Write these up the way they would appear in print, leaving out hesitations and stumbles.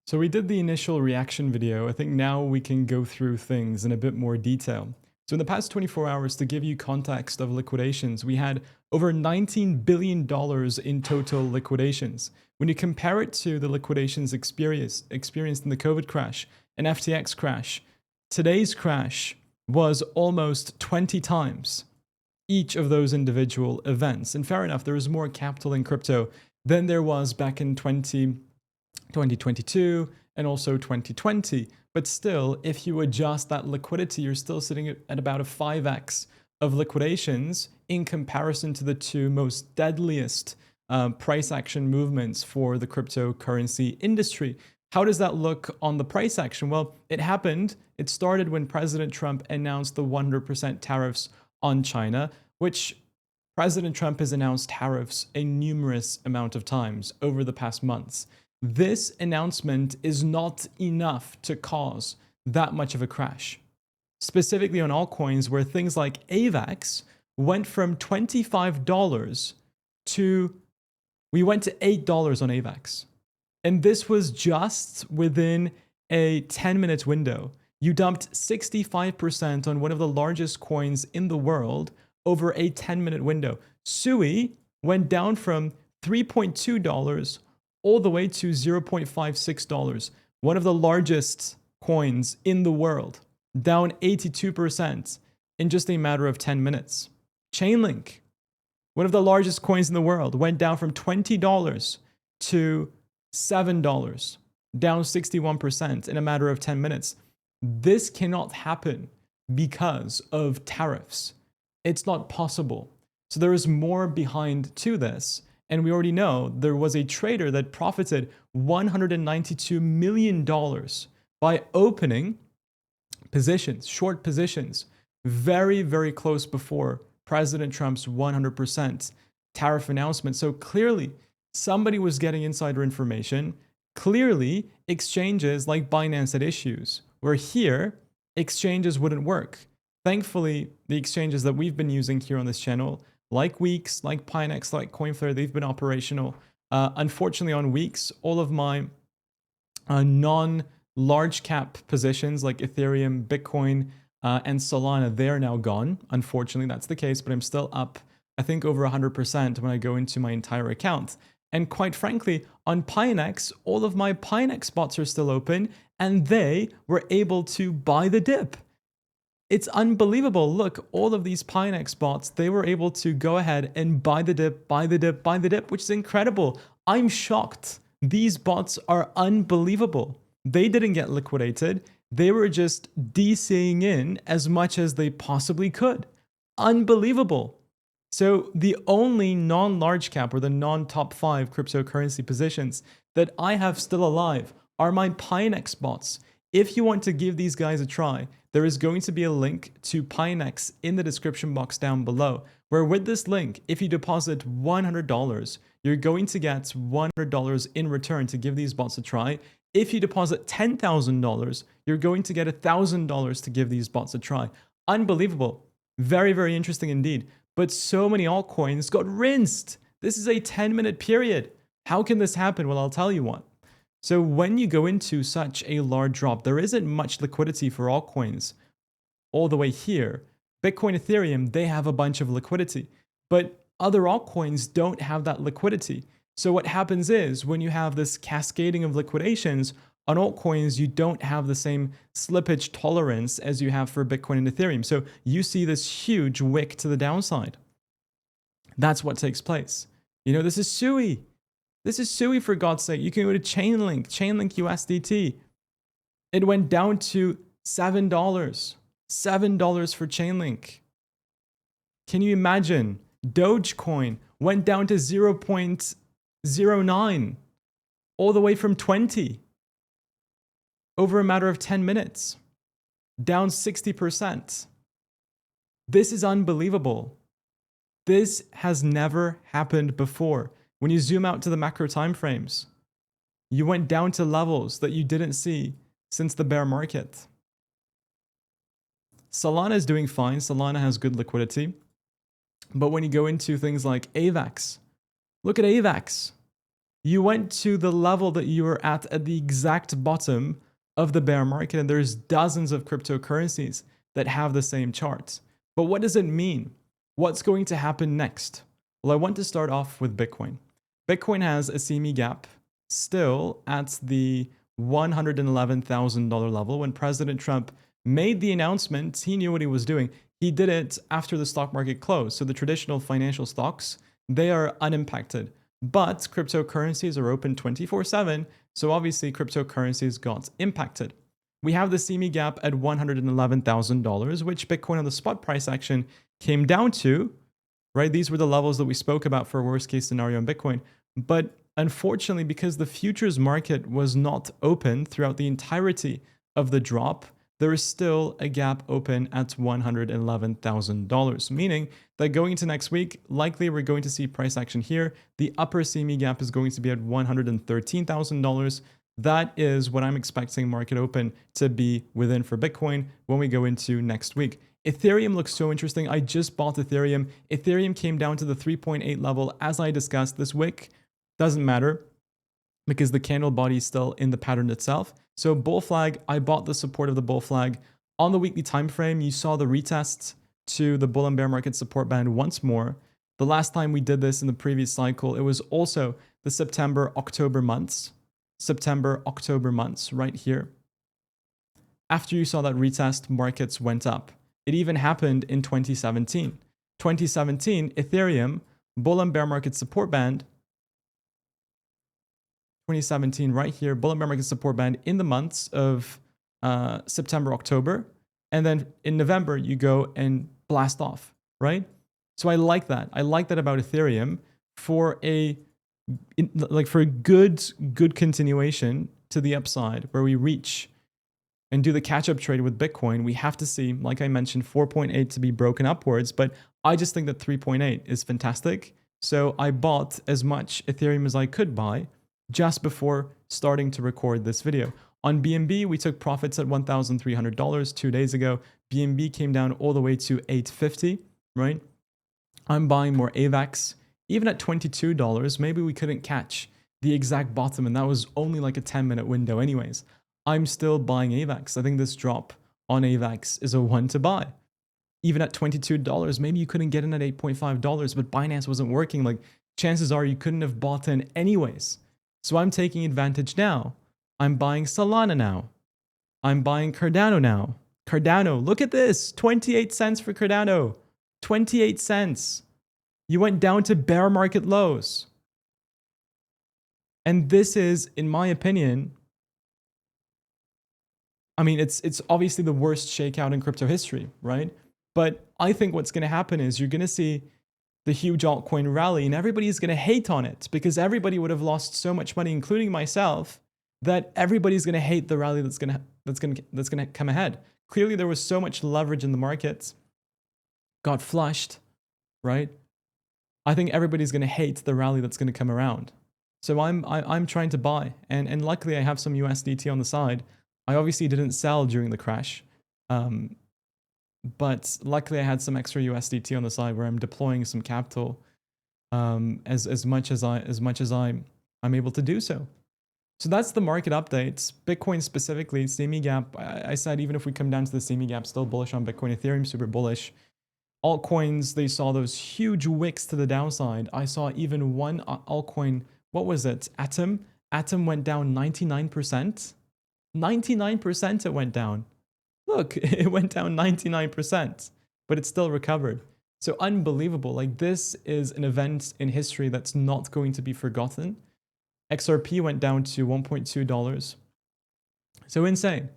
So we did the initial reaction video. I think now we can go through things in a bit more detail. So in the past 24 hours, to give you context of liquidations, we had over $19 billion in total liquidations. When you compare it to the liquidations experienced in the COVID crash and FTX crash, today's crash was almost 20 times each of those individual events. And fair enough, there is more capital in crypto than there was back in 2022 and also 2020. But still, if you adjust that liquidity, you're still sitting at about a 5x of liquidations in comparison to the two most deadliest price action movements for the cryptocurrency industry. How does that look on the price action? Well, it started when President Trump announced the 100% tariffs on China, which President Trump has announced tariffs a numerous amount of times over the past months. This announcement is not enough to cause that much of a crash. Specifically on altcoins, where things like AVAX went from $25 to, we went to $8 on AVAX. And this was just within a 10-minute window. You dumped 65% on one of the largest coins in the world over a 10-minute window. SUI went down from $3.2 all the way to $0.56, one of the largest coins in the world, down 82% in just a matter of 10 minutes. Chainlink, one of the largest coins in the world, went down from $20 to $7, down 61% in a matter of 10 minutes. This cannot happen because of tariffs. It's not possible. So there is more behind to this. And we already know there was a trader that profited $192 million by opening positions, short positions, very, very close before President Trump's 100% tariff announcement. So clearly, somebody was getting insider information. Clearly, exchanges like Binance had issues, where here, exchanges wouldn't work. Thankfully, the exchanges that we've been using here on this channel, like Weeks, like Pinex, like Coinflare, they've been operational. Unfortunately, on Weeks, all of my non-large cap positions like Ethereum, Bitcoin, and Solana, they're now gone. Unfortunately, that's the case, but I'm still up, I think, over 100% when I go into my entire account. And quite frankly, on Pinex, all of my Pinex bots are still open, and they were able to buy the dip. It's unbelievable. Look, all of these Pinex bots, they were able to go ahead and buy the dip, buy the dip, buy the dip, which is incredible. I'm shocked. These bots are unbelievable. They didn't get liquidated. They were just DCing in as much as they possibly could. Unbelievable. So the only non-large cap or the non-top 5 cryptocurrency positions that I have still alive are my Pinex bots. If you want to give these guys a try, there is going to be a link to Pinex in the description box down below, where with this link, if you deposit $100, you're going to get $100 in return to give these bots a try. If you deposit $10,000, you're going to get $1,000 to give these bots a try. Unbelievable. Very, very interesting indeed. But so many altcoins got rinsed. This is a 10-minute period. How can this happen? Well, I'll tell you what. So when you go into such a large drop, there isn't much liquidity for altcoins all the way here. Bitcoin, Ethereum, they have a bunch of liquidity, but other altcoins don't have that liquidity. So what happens is when you have this cascading of liquidations on altcoins, you don't have the same slippage tolerance as you have for Bitcoin and Ethereum. So you see this huge wick to the downside. That's what takes place. You know, this is SUI. This is SUI, for God's sake. You can go to Chainlink USDT. It went down to $7. $7 for Chainlink. Can you imagine? Dogecoin went down to 0.09, all the way from 20 over a matter of 10 minutes, down 60%. This is unbelievable. This has never happened before. When you zoom out to the macro timeframes, you went down to levels that you didn't see since the bear market. Solana is doing fine. Solana has good liquidity. But when you go into things like AVAX, look at AVAX. You went to the level that you were at the exact bottom of the bear market, and there's dozens of cryptocurrencies that have the same chart. But what does it mean? What's going to happen next? Well, I want to start off with Bitcoin. Bitcoin has a CME gap still at the $111,000 level. When President Trump made the announcement, he knew what he was doing. He did it after the stock market closed. So the traditional financial stocks, they are unimpacted. But cryptocurrencies are open 24/7, so obviously cryptocurrencies got impacted. We have the CME gap at $111,000, which Bitcoin on the spot price action came down to, right? These were the levels that we spoke about for a worst case scenario in Bitcoin. But unfortunately, because the futures market was not open throughout the entirety of the drop, there is still a gap open at $111,000, meaning that going into next week, likely we're going to see price action here. The upper CME gap is going to be at $113,000. That is what I'm expecting market open to be within for Bitcoin when we go into next week. Ethereum looks so interesting. I just bought Ethereum. Ethereum came down to the 3.8 level as I discussed this week. Doesn't matter because the candle body is still in the pattern itself. So bull flag, I bought the support of the bull flag. On the weekly time frame, you saw the retest to the bull and bear market support band once more. The last time we did this in the previous cycle, it was also the September-October months. September-October months right here. After you saw that retest, markets went up. It even happened in 2017. 2017, Ethereum, bull and bear market support band, 2017 right here, bull and bear market support band in the months of September, October. And then in November, you go and blast off, right? So I like that. I like that about Ethereum for a good continuation to the upside where we reach and do the catch-up trade with Bitcoin. We have to see, like I mentioned, 4.8 to be broken upwards, but I just think that 3.8 is fantastic. So I bought as much Ethereum as I could buy just before starting to record this video. On BNB, we took profits at $1,300 2 days ago. BNB came down all the way to $850, right? I'm buying more AVAX. Even at $22, maybe we couldn't catch the exact bottom, and that was only like a 10-minute window anyways. I'm still buying AVAX. I think this drop on AVAX is a one to buy. Even at $22, maybe you couldn't get in at $8.5, but Binance wasn't working. Like, chances are you couldn't have bought in anyways. So I'm taking advantage now. I'm buying Solana now. I'm buying Cardano now. Cardano, look at this, 28 cents for Cardano. 28 cents. You went down to bear market lows. And this is, in my opinion, I mean, it's obviously the worst shakeout in crypto history, right? But I think what's going to happen is you're going to see the huge altcoin rally and everybody's going to hate on it because everybody would have lost so much money, including myself, that everybody's going to hate the rally that's going to come ahead. Clearly, there was so much leverage in the markets, got flushed, right? I think everybody's going to hate the rally that's going to come around. So I'm trying to buy, and luckily I have some USDT on the side. I obviously didn't sell during the crash, but luckily I had some extra USDT on the side where I'm deploying some capital as much as I'm able to do so. So that's the market updates. Bitcoin specifically, CME gap. I said even if we come down to the CME gap, still bullish on Bitcoin. Ethereum super bullish. Altcoins, they saw those huge wicks to the downside. I saw even one altcoin. What was it? Atom. Atom went down 99%. 99% it went down. Look, it went down 99%, but it still recovered. So unbelievable. Like, this is an event in history that's not going to be forgotten. XRP went down to $1.2. So insane.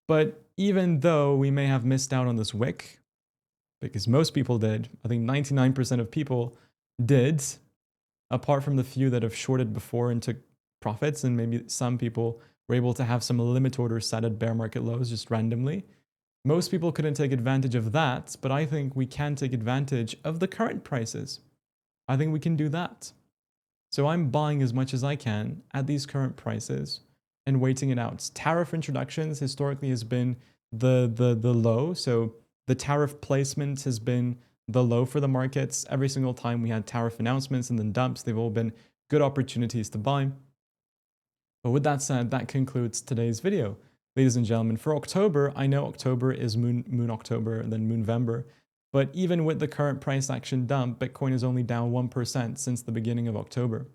But even though we may have missed out on this wick, because most people did, I think 99% of people did, apart from the few that have shorted before and took profits, and maybe some people were able to have some limit orders set at bear market lows just randomly. Most people couldn't take advantage of that, but I think we can take advantage of the current prices. I think we can do that. So I'm buying as much as I can at these current prices and waiting it out. Tariff introductions historically has been the low. So the tariff placement has been the low for the markets. Every single time we had tariff announcements and then dumps, they've all been good opportunities to buy. But with that said, that concludes today's video. Ladies and gentlemen, for October, I know October is Moon October and then Moonvember, but even with the current price action dump, Bitcoin is only down 1% since the beginning of October.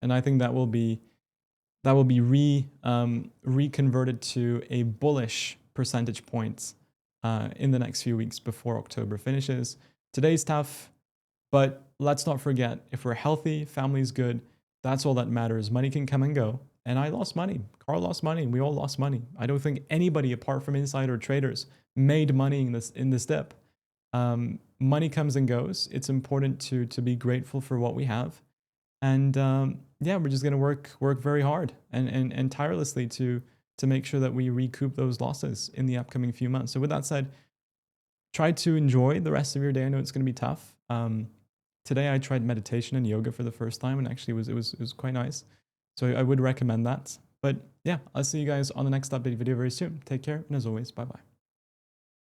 And I think that will be reconverted to a bullish percentage points in the next few weeks before October finishes. Today's tough, but let's not forget, if we're healthy, family's good, that's all that matters. Money can come and go. And I lost money. Carl lost money. We all lost money. I don't think anybody apart from insider traders made money in this dip. Money comes and goes. It's important to be grateful for what we have. And yeah, we're just going to work very hard and tirelessly to make sure that we recoup those losses in the upcoming few months. So with that said, try to enjoy the rest of your day. I know it's going to be tough. Today I tried meditation and yoga for the first time, and actually it was quite nice. So I would recommend that. But yeah, I'll see you guys on the next update video very soon. Take care, and as always, bye-bye.